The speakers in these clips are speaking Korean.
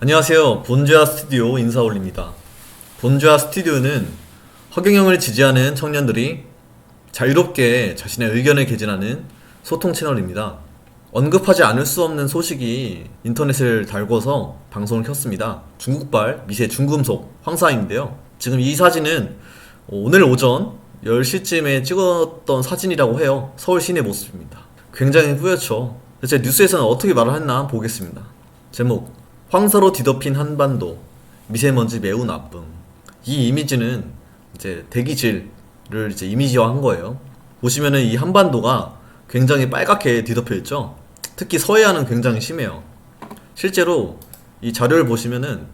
안녕하세요. 본좌 스튜디오 인사 올립니다. 본좌 스튜디오는 허경영을 지지하는 청년들이 자유롭게 자신의 의견을 개진하는 소통 채널입니다. 언급하지 않을 수 없는 소식이 인터넷을 달궈서 방송을 켰습니다. 중국발 미세 중금속 황사인데요. 지금 이 사진은 오늘 오전 10시쯤에 찍었던 사진이라고 해요. 서울 시내 모습입니다. 굉장히 뿌옇죠. 대체 뉴스에서는 어떻게 말을 했나 한번 보겠습니다. 제목: 황사로 뒤덮인 한반도, 미세먼지 매우 나쁨. 이 이미지는 이제 대기질을 이제 이미지화한 거예요. 보시면은 이 한반도가 굉장히 빨갛게 뒤덮여 있죠. 특히 서해안은 굉장히 심해요. 실제로 이 자료를 보시면은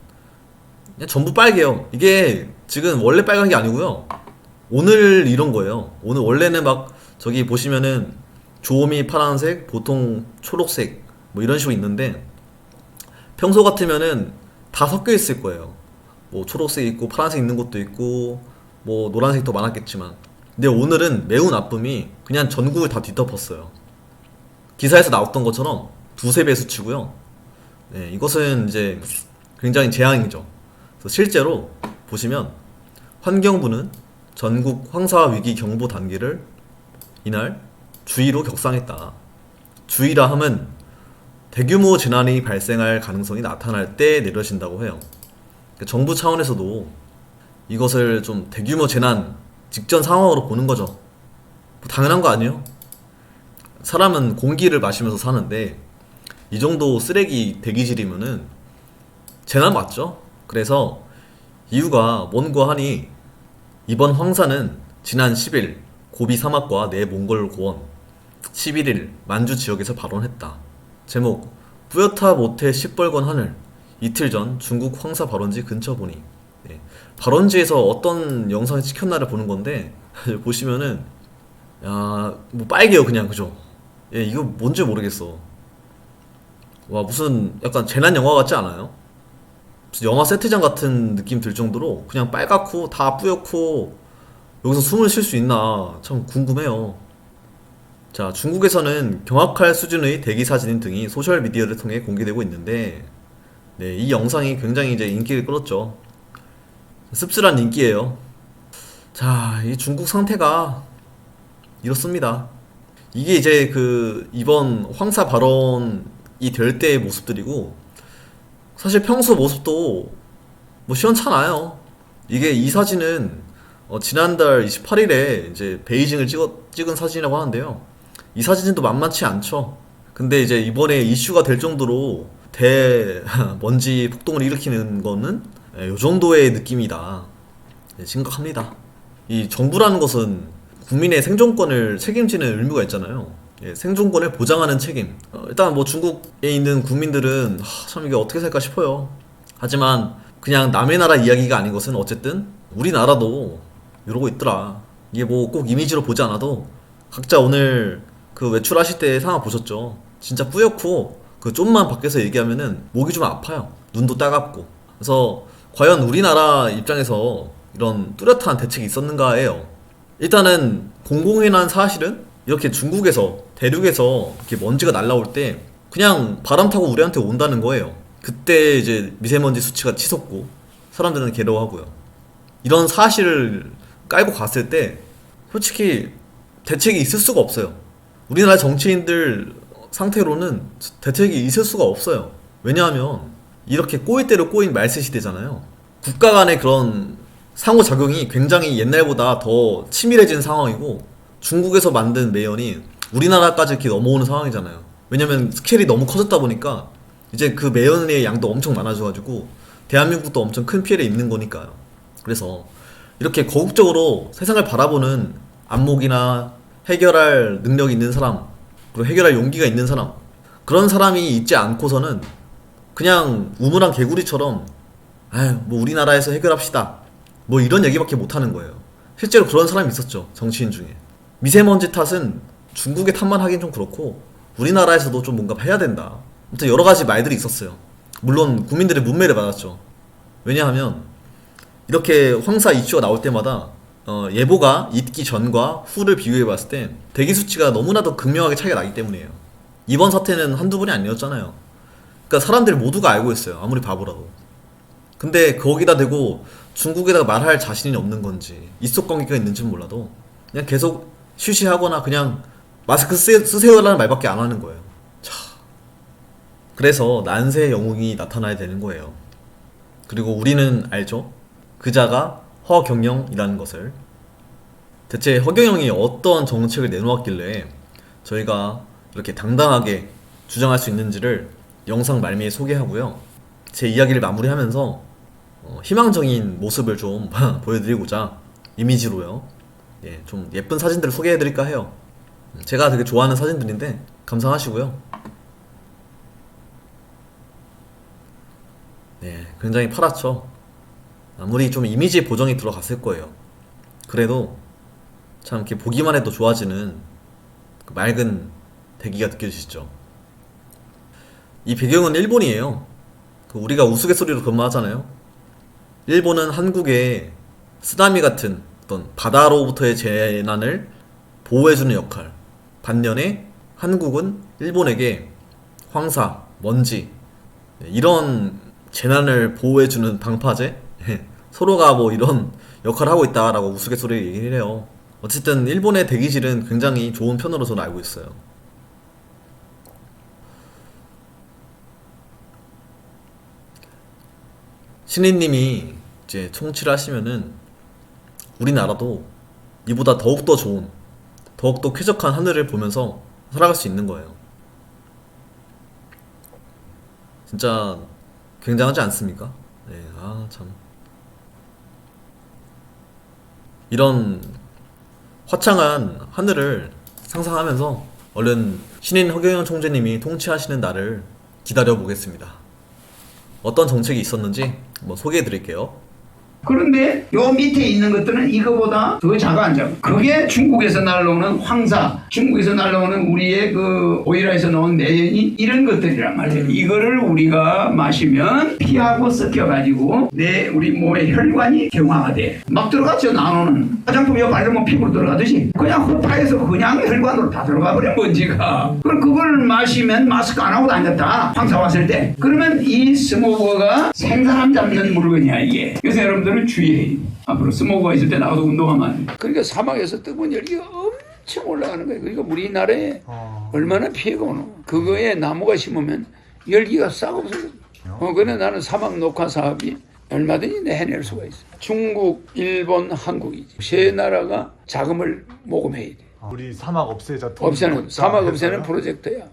그냥 전부 빨개요. 이게 지금 원래 빨간 게 아니고요. 오늘 이런 거예요. 오늘 원래는 막 저기 보시면은 조음이 파란색, 보통 초록색 뭐 이런 식으로 있는데 평소 같으면은 다 섞여 있을 거예요. 뭐 초록색 있고 파란색 있는 것도 있고 뭐 노란색도 많았겠지만, 근데 오늘은 매우 나쁨이 그냥 전국을 다 뒤덮었어요. 기사에서 나왔던 것처럼 두세 배 수치고요. 네, 이것은 이제 굉장히 재앙이죠. 그래서 실제로 보시면 환경부는 전국 황사 위기 경보 단계를 이날 주의로 격상했다. 주의라 함은 대규모 재난이 발생할 가능성이 나타날 때 내려진다고 해요. 그러니까 정부 차원에서도 이것을 좀 대규모 재난 직전 상황으로 보는 거죠. 뭐 당연한 거 아니에요? 사람은 공기를 마시면서 사는데 이 정도 쓰레기 대기질이면은 재난 맞죠? 그래서 이유가 뭔고 하니, 이번 황사는 지난 10일 고비 사막과 내몽골 고원, 11일 만주 지역에서 발원했다. 제목: 뿌옇다 못해 시뻘건 하늘. 이틀 전 중국 황사 발원지 근처 보니. 예, 발원지에서 어떤 영상이 찍혔나를 보는 건데 보시면은 야, 뭐 빨개요 그냥. 그죠? 예, 이거 뭔지 모르겠어. 와, 무슨 약간 재난 영화 같지 않아요? 무슨 영화 세트장 같은 느낌 들 정도로 그냥 빨갛고 다 뿌옇고, 여기서 숨을 쉴 수 있나 참 궁금해요. 자, 중국에서는 경악할 수준의 대기 사진 등이 소셜 미디어를 통해 공개되고 있는데, 네, 이 영상이 굉장히 이제 인기를 끌었죠. 씁쓸한 인기예요. 자, 이 중국 상태가 이렇습니다. 이게 이제 그 이번 황사 발언이 될 때의 모습들이고, 사실 평소 모습도 뭐 시원찮아요. 이게 이 사진은 지난달 28일에 이제 베이징을 찍은 사진이라고 하는데요. 이 사진도 만만치 않죠. 근데 이제 이번에 이슈가 될 정도로 먼지 폭동을 일으키는 거는 요 정도의 느낌이다. 심각합니다. 이 정부라는 것은 국민의 생존권을 책임지는 의무가 있잖아요. 생존권을 보장하는 책임. 일단 뭐 중국에 있는 국민들은 참 이게 어떻게 살까 싶어요. 하지만 그냥 남의 나라 이야기가 아닌 것은 어쨌든 우리나라도 이러고 있더라. 이게 뭐 꼭 이미지로 보지 않아도 각자 오늘 그 외출하실 때 상황 보셨죠? 진짜 뿌옇고 그 좀만 밖에서 얘기하면은 목이 좀 아파요. 눈도 따갑고. 그래서 과연 우리나라 입장에서 이런 뚜렷한 대책이 있었는가 해요. 일단은 공공연한 사실은 이렇게 중국에서 대륙에서 이렇게 먼지가 날라올 때 그냥 바람 타고 우리한테 온다는 거예요. 그때 이제 미세먼지 수치가 치솟고 사람들은 괴로워하고요. 이런 사실을 깔고 갔을 때 솔직히 대책이 있을 수가 없어요. 우리나라 정치인들 상태로는 대책이 있을 수가 없어요. 왜냐하면 이렇게 꼬일 대로 꼬인 말세시대잖아요. 국가 간의 그런 상호작용이 굉장히 옛날보다 더 치밀해진 상황이고, 중국에서 만든 매연이 우리나라까지 이렇게 넘어오는 상황이잖아요. 왜냐면 스케일이 너무 커졌다 보니까 이제 그 매연의 양도 엄청 많아져가지고 대한민국도 엄청 큰 피해를 입는 거니까요. 그래서 이렇게 거국적으로 세상을 바라보는 안목이나 해결할 능력이 있는 사람, 그리고 해결할 용기가 있는 사람, 그런 사람이 있지 않고서는 그냥 우물안 개구리처럼 아유 뭐 우리나라에서 해결합시다 뭐 이런 얘기밖에 못하는 거예요. 실제로 그런 사람이 있었죠, 정치인 중에. 미세먼지 탓은 중국의 탓만 하긴 좀 그렇고 우리나라에서도 좀 뭔가 해야 된다. 아무튼 여러 가지 말들이 있었어요. 물론 국민들의 문매를 받았죠. 왜냐하면 이렇게 황사 이슈가 나올 때마다 예보가 있기 전과 후를 비교해 봤을 때 대기 수치가 너무나도 극명하게 차이가 나기 때문이에요. 이번 사태는 한두 번이 아니었잖아요. 그러니까 사람들 모두가 알고 있어요. 아무리 바보라도. 근데 거기다 대고 중국에다가 말할 자신이 없는 건지 입속관계가 있는지는 몰라도 그냥 계속 쉬쉬하거나 그냥 마스크 쓰세요라는 말밖에 안 하는 거예요. 자, 그래서 난세의 영웅이 나타나야 되는 거예요. 그리고 우리는 알죠? 그자가 허경영이라는 것을. 대체 허경영이 어떤 정책을 내놓았길래 저희가 이렇게 당당하게 주장할 수 있는지를 영상 말미에 소개하고요. 제 이야기를 마무리하면서 희망적인 모습을 좀 보여드리고자 이미지로요. 예, 좀 예쁜 사진들을 소개해드릴까 해요. 제가 되게 좋아하는 사진들인데 감상하시고요. 네, 굉장히 파랗죠. 아무리 좀 이미지 보정이 들어갔을 거예요. 그래도 참 이렇게 보기만 해도 좋아지는 그 맑은 대기가 느껴지시죠. 이 배경은 일본이에요. 그 우리가 우스갯소리로 그런 말 하잖아요. 일본은 한국의 쓰나미 같은 어떤 바다로부터의 재난을 보호해주는 역할, 반면에 한국은 일본에게 황사, 먼지 이런 재난을 보호해주는 방파제 서로가 뭐 이런 역할을 하고 있다라고 우스갯소리를 얘기를 해요. 어쨌든 일본의 대기질은 굉장히 좋은 편으로 저는 알고 있어요. 신인님이 이제 총치를 하시면은 우리나라도 이보다 더욱더 좋은, 더욱더 쾌적한 하늘을 보면서 살아갈 수 있는 거예요. 진짜 굉장하지 않습니까? 네, 아, 참. 이런 화창한 하늘을 상상하면서 얼른 신인 허경영 총재님이 통치하시는 날을 기다려 보겠습니다. 어떤 정책이 있었는지 한번 소개해 드릴게요. 그런데 요 밑에 있는 것들은 이거보다 더 작아 앉아. 그게 중국에서 날라오는 황사, 중국에서 날라오는 우리의 그 오이라에서 나온 매연이 이런 것들이란 말이에요. 이거를 우리가 마시면 피하고 섞여가지고 우리 몸의 혈관이 경화가 돼. 막 들어갔죠. 나노는 화장품 여 바르면 피부로 들어가듯이 그냥 흡파해서 그냥 혈관으로 다 들어가 버려 먼지가. 그럼 그걸 마시면 마스크 안 하고 다녔다. 황사 왔을 때. 그러면 이 스모그가 생사람 잡는 물건이야 이게. 그래서 여러분들은 주의해. 앞으로 스모그가 있을 때 나와도 운동하면 안 돼. 그러니까 사막에서 뜨거운 열기가 엄청 올라가는 거예요. 그러니까 우리나라에 얼마나 피해가 오노. 그거에 나무가 심으면 열기가 싹 없어져. 그래 나는 사막 녹화 사업이 얼마든지 해낼 수가 있어. 중국, 일본, 한국이지. 세 나라가 자금을 모금해야 돼. 우리 사막 없애자. 없애는 사막 없애는 프로젝트야.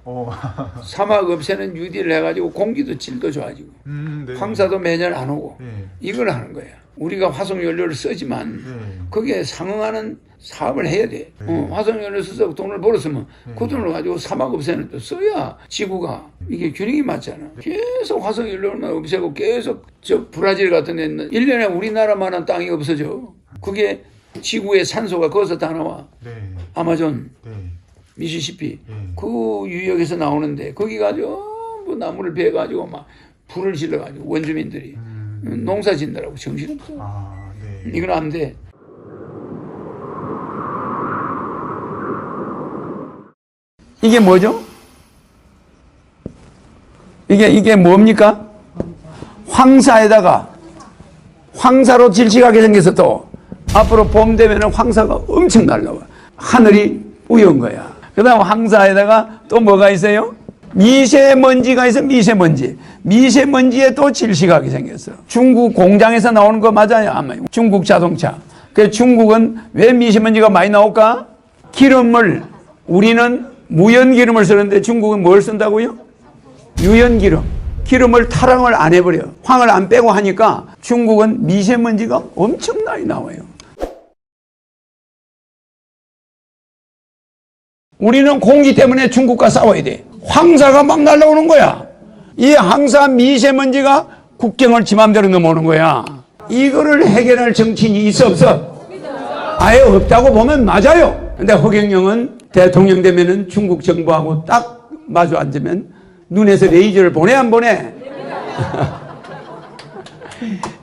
사막 없애는 뉴딜을 해가지고 공기도 질도 좋아지고 네. 황사도 매년 안 오고 네. 이걸 하는 거야. 우리가 화석연료를 쓰지만 거기에 상응하는 사업을 해야 돼. 화석연료 써서 돈을 벌었으면 그 돈을 가지고 사막 없애는 데 써야 지구가 이게 균형이 맞잖아. 계속 화석연료만 없애고 계속 저 브라질 같은 데는 1년에 우리나라만한 땅이 없어져. 그게 지구의 산소가 거기서 다 나와. 아마존, 미시시피 그 유역에서 나오는데 거기 가지고 전부 나무를 베가지고 막 불을 질러가지고 원주민들이 농사 짓느라고 정신없어. 이건 안 돼. 이게 뭐죠? 이게 뭡니까? 황사에다가 황사로 질식하게 생겨서 또 앞으로 봄 되면은 황사가 엄청 날라와. 하늘이 우연 거야. 그 다음 황사에다가 또 뭐가 있어요? 미세먼지가 있어. 미세먼지에 또 질식하게 생겼어. 중국 공장에서 나오는 거 맞아요? 아마 중국 자동차. 그래서 중국은 왜 미세먼지가 많이 나올까? 기름을 우리는 무연기름을 쓰는데 중국은 뭘 쓴다고요? 유연기름. 기름을 타랑을 안 해버려. 황을 안 빼고 하니까 중국은 미세먼지가 엄청나게 나와요. 우리는 공기 때문에 중국과 싸워야 돼. 황사가 막 날라오는 거야. 이 황사 미세먼지가 국경을 지 맘대로 넘어오는 거야. 이거를 해결할 정치인이 있어 없어? 아예 없다고 보면 맞아요. 근데 허경영은 대통령 되면은 중국 정부하고 딱 마주 앉으면 눈에서 레이저를 보내 안 보내?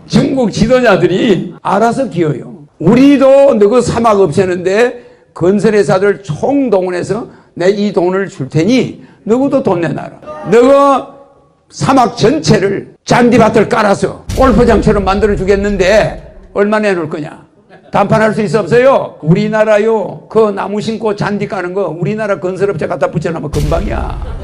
중국 지도자들이 알아서 기어요. 우리도 너그 사막 없애는데 건설회사들 총동원해서 내 이 돈을 줄 테니 너희도 돈 내놔라. 너가 사막 전체를 잔디밭을 깔아서 골프장처럼 만들어 주겠는데 얼마 내놓을 거냐? 단판할 수 있어 없어요? 우리나라요 그 나무 심고 잔디 까는 거 우리나라 건설업체 갖다 붙여놓으면 금방이야.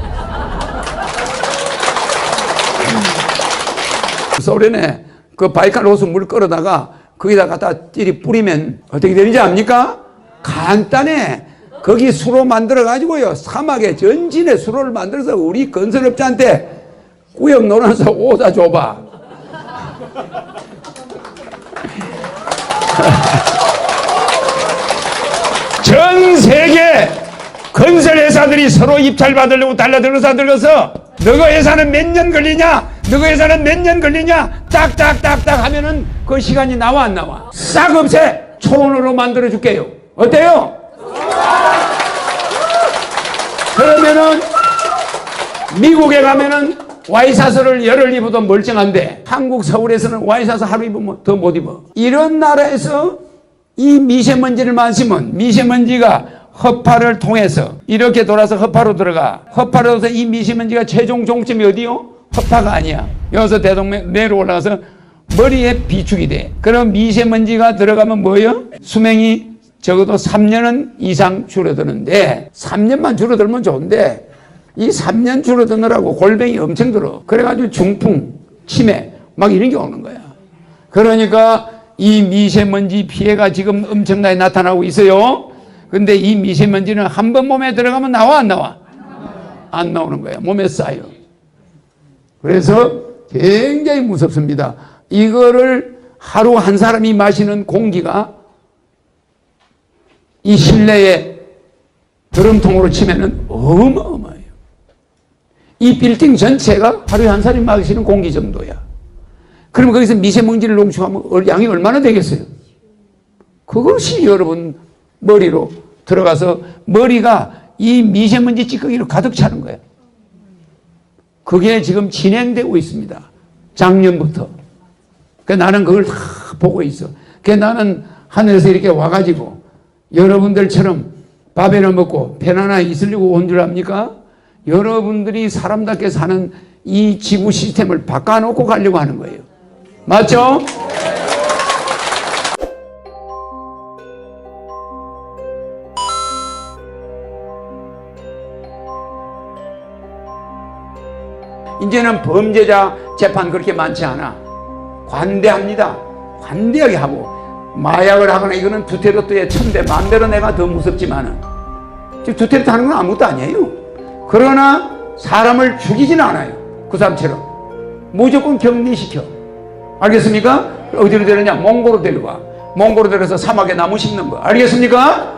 소련에 그 바이칼 호수 물 끌어다가 거기다 갖다 찌리 뿌리면 어떻게 되는지 압니까? 간단해. 거기 수로 만들어 가지고요 사막에 전진에 수로를 만들어서 우리 건설업자한테 구역 논아서 오다 줘봐. 전 세계 건설회사들이 서로 입찰 받으려고 달라들어서 너가 회사는 몇 년 걸리냐? 너가 회사는 몇 년 걸리냐? 딱딱딱딱 하면은 그 시간이 나와 안 나와? 싹 없애! 초원으로 만들어 줄게요. 어때요? 그러면은 미국에 가면은 와이셔츠를 열흘 입어도 멀쩡한데 한국 서울에서는 와이셔츠 하루 입으면 더 못 입어. 이런 나라에서 이 미세먼지를 마시면 미세먼지가 허파를 통해서 이렇게 돌아서 허파로 들어가. 허파로 들어서 이 미세먼지가 최종 종점이 어디요? 허파가 아니야. 여기서 대동맥으로 올라가서 머리에 비축이 돼. 그럼 미세먼지가 들어가면 뭐예요? 수명이 적어도 3년은 이상 줄어드는데 3년만 줄어들면 좋은데 이 3년 줄어드느라고 골병이 엄청 들어. 그래가지고 중풍, 치매 막 이런 게 오는 거야. 그러니까 이 미세먼지 피해가 지금 엄청나게 나타나고 있어요. 근데 이 미세먼지는 한 번 몸에 들어가면 나와 안 나와? 안 나오는 거야. 몸에 쌓여. 그래서 굉장히 무섭습니다. 이거를 하루 한 사람이 마시는 공기가 이 실내에 드럼통으로 치면은 어마어마해요. 이 빌딩 전체가 하루에 한 사람이 마시는 공기 정도야. 그러면 거기서 미세먼지를 농축하면 양이 얼마나 되겠어요? 그것이 여러분 머리로 들어가서 머리가 이 미세먼지 찌꺼기로 가득 차는 거예요. 그게 지금 진행되고 있습니다. 작년부터. 그러니까 나는 그걸 다 보고 있어. 그러니까 나는 하늘에서 이렇게 와가지고 여러분들처럼 밥이나 먹고 편안하게 있으려고 온 줄 압니까? 여러분들이 사람답게 사는 이 지구 시스템을 바꿔놓고 가려고 하는 거예요. 맞죠? 이제는 범죄자 재판 그렇게 많지 않아. 관대합니다. 관대하게 하고 마약을 하거나 이거는 두테르토의 천대 마음대로 내가 더 무섭지만은 지금 두테르토 하는 건 아무것도 아니에요. 그러나 사람을 죽이진 않아요. 그 사람처럼 무조건 격리시켜. 알겠습니까? 어디로 데려냐? 몽고로 데려가. 몽고로 데려서 사막에 나무 심는 거. 알겠습니까?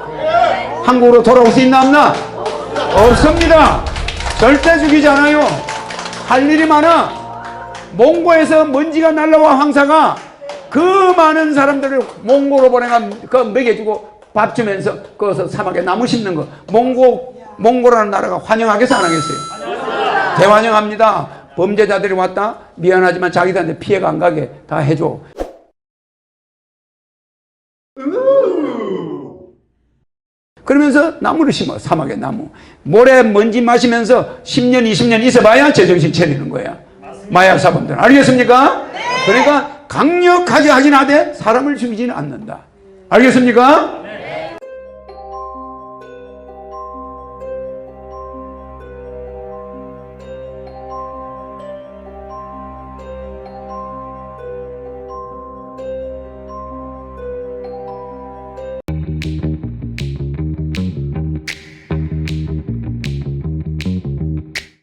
한국으로 돌아올 수 있나 없나? 없습니다. 절대 죽이지 않아요. 할 일이 많아. 몽고에서 먼지가 날라와 황사가 그 많은 사람들을 몽고로 보내가 그 먹여주고 밥 주면서 거기서 사막에 나무 심는 거. 몽고라는 나라가 환영하겠어 안 하겠어요? 대환영합니다. 범죄자들이 왔다 미안하지만 자기들한테 피해가 안 가게 다 해줘. 그러면서 나무를 심어. 사막에 나무. 모래 먼지 마시면서 10년 20년 있어봐야 제정신 차리는 거야. 마약 사범들. 알겠습니까? 그러니까 강력하게 하긴 하되 사람을 죽이지는 않는다. 알겠습니까?